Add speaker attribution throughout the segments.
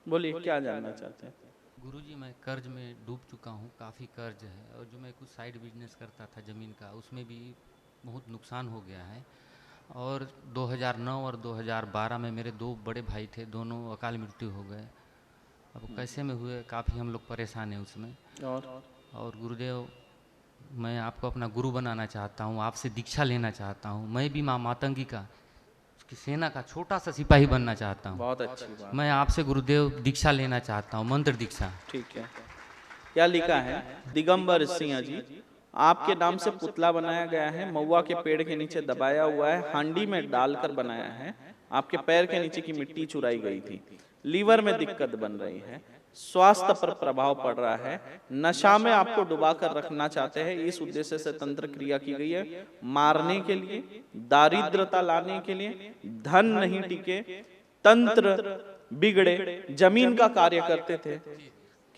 Speaker 1: बोलिए क्या जानना चाहते हैं?
Speaker 2: गुरुजी, मैं कर्ज में डूब चुका हूँ, काफ़ी कर्ज है। और जो मैं कुछ साइड बिजनेस करता था ज़मीन का, उसमें भी बहुत नुकसान हो गया है। और 2009 और 2012 में मेरे दो बड़े भाई थे, दोनों अकाल मृत्यु हो गए। अब कैसे में हुए, काफ़ी हम लोग परेशान हैं उसमें। और गुरुदेव, मैं आपको अपना गुरु बनाना चाहता हूँ, आपसे दीक्षा लेना चाहता हूँ। मैं भी माँ मातंगी का की सेना का छोटा सा सिपाही बनना चाहता हूँ।
Speaker 1: बहुत अच्छी बात।
Speaker 2: मैं आपसे गुरुदेव दीक्षा लेना चाहता हूँ, मंत्र दीक्षा।
Speaker 1: ठीक है। क्या लिखा है? दिगंबर सिंह जी, आपके नाम से पुतला बनाया गया है, महुआ के पेड़ के नीचे दबाया हुआ है, हांडी में डालकर बनाया है। आपके पैर के नीचे की मिट्टी चुराई गई थी। लीवर में दिक्कत बन रही है, स्वास्थ्य पर प्रभाव पड़ रहा है, नशा में आपको डुबा कर रखना चाहते हैं। इस उद्देश्य से तंत्र क्रिया की गई है, मारने के लिए, दारिद्रता लाने के लिए, धन नहीं टिके, तंत्र बिगड़े, जमीन का कार्य करते थे।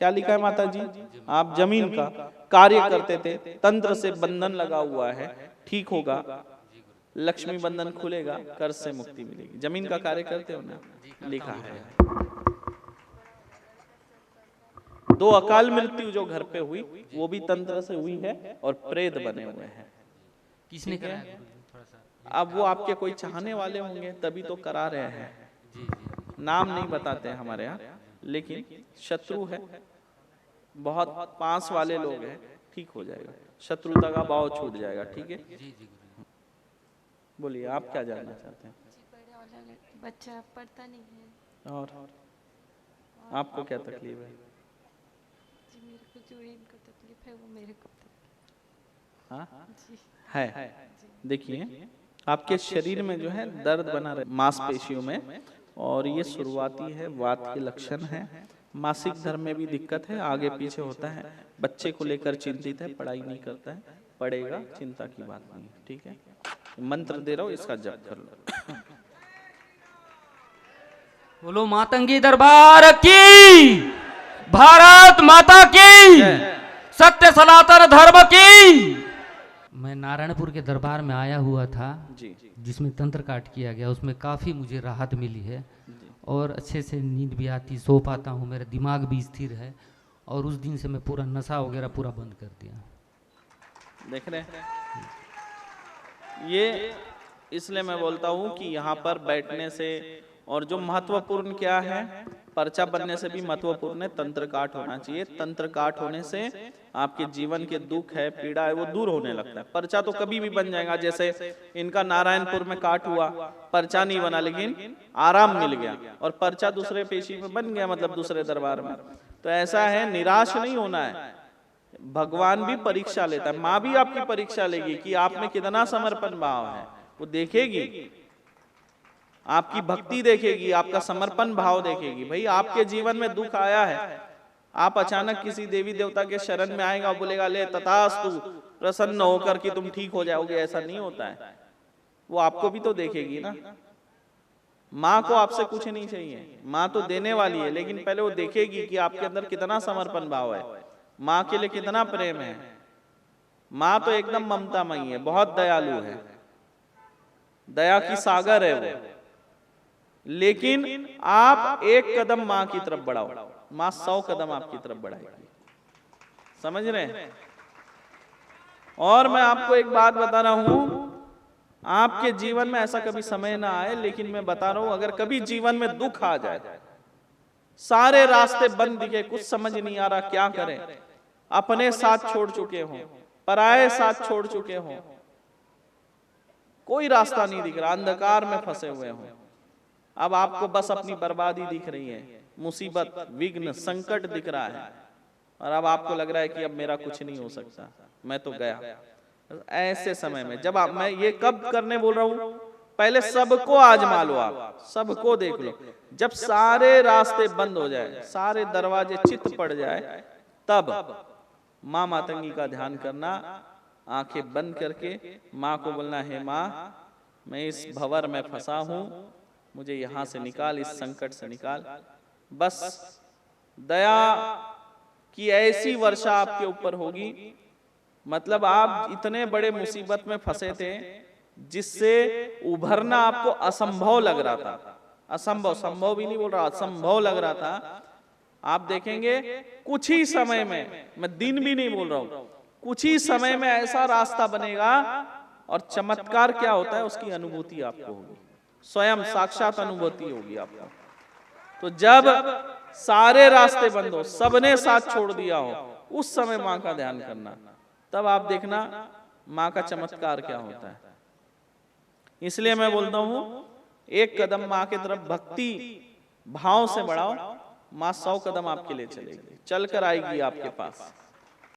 Speaker 1: क्या लिखा है माता जी? आप जमीन का कार्य करते थे, तंत्र से बंधन लगा हुआ है, ठीक होगा, लक्ष्मी बंधन खुलेगा, कर्ज से मुक्ति मिलेगी। जमीन का कार्य करते हो ना? लिखा है। दो अकाल मृत्यु जो घर पे हुई, वो भी तंत्र से हुई है और प्रेत बने हुए हैं।
Speaker 2: किसने कराया गुरुजी? थोड़ा सा
Speaker 1: अब वो आपके कोई चाहने वाले होंगे तभी तो करा रहे हैं।
Speaker 2: जी जी।
Speaker 1: नाम नहीं बताते हैं हमारे यहाँ, लेकिन शत्रु है, बहुत पास वाले लोग हैं, ठीक हो जाएगा, शत्रुता का भाव छूट जाएगा। ठीक है,
Speaker 2: जी जी गुरुजी।
Speaker 1: बोलिए आप क्या जानना चाहते हैं?
Speaker 3: बड़े वाला बच्चा पढ़ता नहीं है।
Speaker 1: और आपको क्या तकलीफ है?
Speaker 3: जी मेरे को जो इनको तकलीफ है वो मेरे को तकलीफ
Speaker 1: हाँ
Speaker 3: जी
Speaker 1: है। देखिए, आपके शरीर में जो है दर्द बना रहे मांसपेशियों में, और ये शुरुआती है, वात के लक्षण है। मासिक धर्म में भी दिक्कत है, आगे पीछे होता है, बच्चे को लेकर चिंतित है, पढ़ाई नहीं करता है, पढ़ेगा, चिंता की बात नहीं है। ठीक है, मंत्र दे रहा हूँ, इसका जप कर लो।
Speaker 2: बोलो मातंगी दरबार की, भारत माता की, सत्य सनातन धर्म की। मैं नारायणपुर के दरबार में आया हुआ था
Speaker 1: जी,
Speaker 2: जिसमें तंत्र काट किया गया, उसमें काफ़ी मुझे राहत मिली है और अच्छे से नींद भी आती, सो पाता हूँ, मेरा दिमाग भी स्थिर है। और उस दिन से मैं पूरा नशा वगैरह पूरा बंद कर दिया।
Speaker 1: देख रहे हैं, ये इसलिए मैं बोलता हूँ कि यहाँ पर बैठने से, और जो महत्वपूर्ण क्या है, पर्चा बनने से भी महत्वपूर्ण है तंत्र काट होना चाहिए। तंत्र काट होने से आपके जीवन के दुख है, पीड़ा है, वो दूर होने लगता है। पर्चा तो कभी भी बन जाएगा, जैसे इनका नारायणपुर में काट हुआ, पर्चा नहीं बना लेकिन आराम मिल गया, और पर्चा दूसरे पेशी में बन गया, मतलब दूसरे दरबार में। तो ऐसा है, निराश नहीं होना है। भगवान भी परीक्षा लेता है, माँ भी आपकी परीक्षा लेगी कि आप में कितना समर्पण भाव है, वो देखेगी, आपकी भक्ति देखेगी, आपका समर्पण भाव देखेगी। भाई आपके जीवन में दुख आया है, आप अचानक किसी देवी देवता के शरण में आएगा और बोलेगा ले तथास्तु, प्रसन्न होकर कि तुम ठीक हो जाओगे, ऐसा नहीं होता है। वो आपको भी तो देखेगी ना। माँ को आपसे कुछ नहीं चाहिए, माँ तो देने वाली है, लेकिन पहले वो देखेगी कि आपके अंदर कितना समर्पण भाव है, माँ के लिए कितना प्रेम है। माँ तो एकदम ममतामयी है, बहुत दयालु है, दया की सागर है वो। लेकिन आप एक कदम माँ की तरफ बढ़ाओ, माँ 100 कदम आपकी तरफ बढ़ाएगी। समझ रहे हैं? और मैं आपको एक बात बता रहा हूं, आपके जीवन में ऐसा कभी समय ना आए, लेकिन मैं बता रहा हूं, अगर कभी जीवन में दुख आ जाए, सारे रास्ते बंद दिखे, कुछ समझ नहीं आ रहा क्या करें, अपने साथ छोड़ चुके हो, पराये साथ छोड़ चुके हो, कोई रास्ता नहीं दिख रहा, अंधकार में फंसे हुए हो, अब आपको बस अपनी बर्बादी दिख रही है, मुसीबत, विघ्न, संकट दिख रहा है, और अब आपको लग रहा है कि अब मेरा कुछ नहीं हो सकता, मैं तो गया। ऐसे समय में जब मैं ये कब करने बोल रहा हूं, पहले सबको आजमा लो, आप सबको देख लो, जब सारे रास्ते बंद हो जाए, सारे दरवाजे चित पड़ जाए, तब माँ मातंगी का ध्यान करना, आंखें बंद करके माँ को बोलना है, माँ मैं इस भंवर में फंसा हूं, मुझे यहां से निकाल, इस संकट से निकाल। बस दया की ऐसी वर्षा आपके ऊपर होगी, मतलब आप इतने बड़े मुसीबत में फंसे थे जिससे उभरना आपको असंभव लग रहा था, असंभव, संभव भी नहीं बोल रहा, असंभव लग रहा था। आप देखेंगे कुछ ही समय में, मैं दिन भी नहीं बोल रहा हूं, कुछ ही समय में ऐसा रास्ता बनेगा। और चमत्कार क्या होता है उसकी अनुभूति आपको होगी, स्वयं साक्षात अनुभूति होगी आपको। तो जब सारे रास्ते बंद हो, सबने साथ छोड़ दिया हो, उस समय माँ का ध्यान करना, तब आप देखना माँ का चमत्कार क्या होता है। इसलिए मैं बोलता हूं एक कदम माँ की तरफ भक्ति भाव से बढ़ाओ, माँ 100 कदम आपके लिए चलेगी, चलकर आएगी आपके पास।